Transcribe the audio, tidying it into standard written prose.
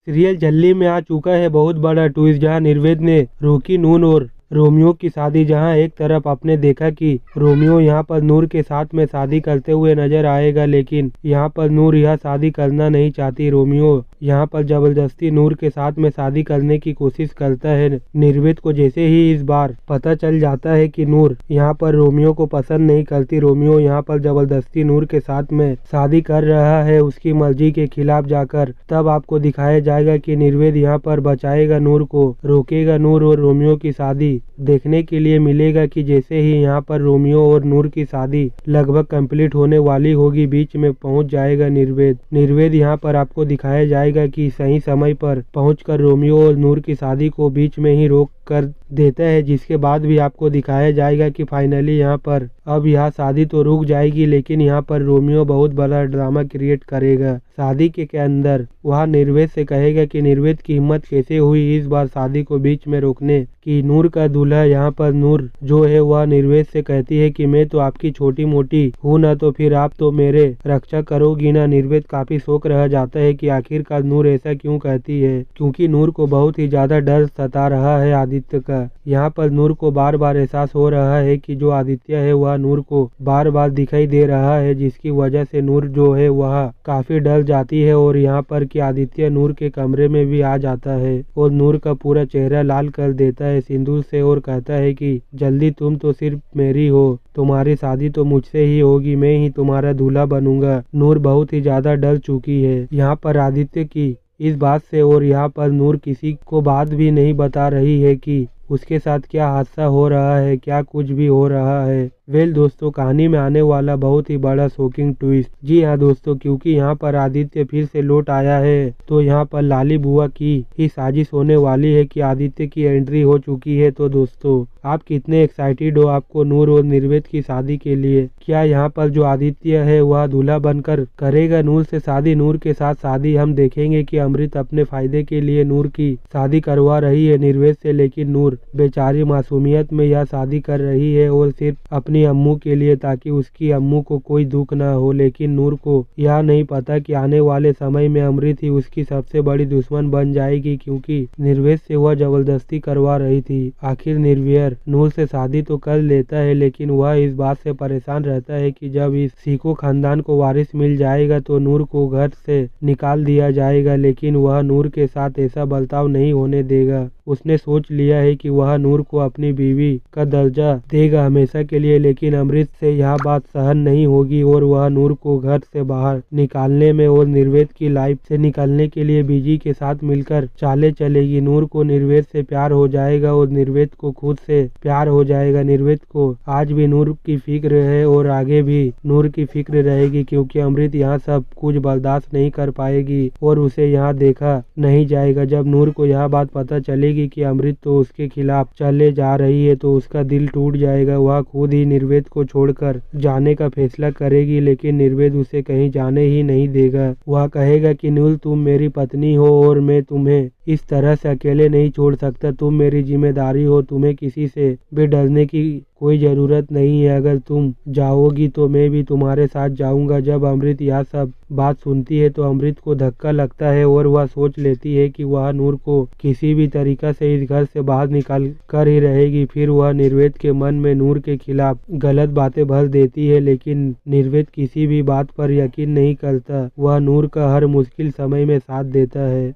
Serial जल्दी में आ चुका है बहुत बड़ा ट्विस्ट, जहां निर्वेद ने रोकी नूर और रोमियो की शादी। जहां एक तरफ आपने देखा कि रोमियो यहां पर नूर के साथ में शादी करते हुए नजर आएगा, लेकिन यहां पर नूर यह शादी करना नहीं चाहती। रोमियो यहां पर जबरदस्ती नूर के साथ में शादी करने की कोशिश करता है। निर्वेद को जैसे ही इस बार पता चल जाता है कि नूर यहां पर रोमियो को पसंद नहीं करती, रोमियो यहां पर जबरदस्ती नूर के साथ में शादी कर रहा है उसकी मर्जी के खिलाफ जाकर, तब आपको दिखाया जाएगा कि निर्वेद यहां पर बचाएगा नूर को, रोकेगा नूर और रोमियो की शादी। देखने के लिए मिलेगा कि जैसे ही यहाँ पर रोमियो और नूर की शादी लगभग कंप्लीट होने वाली होगी, बीच में पहुंच जाएगा निर्वेद यहाँ पर आपको दिखाया जाएगा कि सही समय पर पहुंचकर रोमियो और नूर की शादी को बीच में ही रोक कर देता है, जिसके बाद भी आपको दिखाया जाएगा कि फाइनली यहाँ पर अब यह शादी तो रुक जाएगी, लेकिन यहाँ पर रोमियो बहुत बड़ा ड्रामा क्रिएट करेगा। शादी के अंदर वह निर्वेद से कहेगा कि निर्वेद की हिम्मत कैसे हुई इस बार शादी को बीच में रोकने की। नूर का दूल्हा यहाँ पर नूर जो है वह निर्वेद से कहती है कि मैं तो आपकी छोटी मोटी हूँ ना, तो फिर आप तो मेरे रक्षा करोगी ना। निर्वेद काफी शौक रह जाता है कि आखिरकार नूर ऐसा क्यों कहती है, क्योंकि नूर को बहुत ही ज्यादा डर सता रहा है आदित्य का। यहाँ पर नूर को बार बार एहसास हो रहा है कि जो आदित्य है वह नूर को बार बार दिखाई दे रहा है, जिसकी वजह से नूर जो है वह काफी डर जाती है। और यहाँ पर कि आदित्य नूर के कमरे में भी आ जाता है और नूर का पूरा चेहरा लाल कर देता है सिंदूर से और कहता है कि जल्दी तुम तो सिर्फ मेरी हो, तुम्हारी शादी तो मुझसे ही होगी, मैं ही तुम्हारा दूल्हा बनूंगा। नूर बहुत ही ज्यादा डर चुकी है यहाँ पर आदित्य की इस बात से, और यहाँ पर नूर किसी को बात भी नहीं बता रही है कि उसके साथ क्या हादसा हो रहा है, क्या कुछ भी हो रहा है। दोस्तों, कहानी में आने वाला बहुत ही बड़ा शॉकिंग ट्विस्ट। जी हाँ दोस्तों, क्योंकि यहाँ पर आदित्य फिर से लौट आया है, तो यहाँ पर लाली बुआ की ही साजिश होने वाली है कि आदित्य की एंट्री हो चुकी है। तो दोस्तों, आप कितने एक्साइटेड हो आपको नूर और निर्वेद की शादी के लिए? क्या यहाँ पर जो आदित्य है वह दूल्हा बनकर करेगा नूर से शादी, नूर के साथ शादी? हम देखेंगे कि अमृत अपने फायदे के लिए नूर की शादी करवा रही है निर्वेद से, लेकिन नूर बेचारी मासूमियत में यह शादी कर रही है और सिर्फ अपनी अम्मू के लिए, ताकि उसकी अम्मू को कोई दुख ना हो। लेकिन नूर को यह नहीं पता कि आने वाले समय में अमृत ही उसकी सबसे बड़ी दुश्मन बन जाएगी, क्योंकि निर्वेद से वह जबरदस्ती करवा रही थी। आखिर निर्वेद नूर से शादी तो कर लेता है, लेकिन वह इस बात से परेशान रहता है कि जब इस सीको खानदान को वारिस मिल जाएगा तो नूर को घर से निकाल दिया जाएगा, लेकिन वह नूर के साथ ऐसा बर्ताव नहीं होने देगा। उसने सोच लिया है कि वह नूर को अपनी बीवी का दर्जा देगा हमेशा के लिए, लेकिन अमृत से यह बात सहन नहीं होगी और वह नूर को घर से बाहर निकालने में और निर्वेद की लाइफ से निकलने के लिए बीजी के साथ मिलकर चाले चलेगी। नूर को निर्वेद से प्यार हो जाएगा और निर्वेद को खुद से प्यार हो जाएगा। निर्वेद को आज भी नूर की फिक्र है और आगे भी नूर की फिक्र रहेगी, क्योंकि अमृत यहाँ सब कुछ बर्दाश्त नहीं कर पाएगी और उसे यहाँ देखा नहीं जाएगा। जब नूर को यह बात पता चलेगी कि अमृत तो उसके खिलाफ चले जा रही है, तो उसका दिल टूट जाएगा। वह खुद ही निर्वेद को छोड़कर जाने का फैसला करेगी, लेकिन निर्वेद उसे कहीं जाने ही नहीं देगा। वह कहेगा कि नूर, तुम मेरी पत्नी हो और मैं तुम्हें इस तरह से अकेले नहीं छोड़ सकता, तुम मेरी जिम्मेदारी हो, तुम्हें किसी से भी डरने की कोई जरूरत नहीं है। अगर तुम जाओगी तो मैं भी तुम्हारे साथ जाऊंगा। जब अमृत यह सब बात सुनती है तो अमृत को धक्का लगता है और वह सोच लेती है कि वह नूर को किसी भी तरीका से इस घर से बाहर निकाल कर ही रहेगी। फिर वह निर्वेद के मन में नूर के खिलाफ गलत बातें भर देती है, लेकिन निर्वेद किसी भी बात पर यकीन नहीं करता। वह नूर का हर मुश्किल समय में साथ देता है।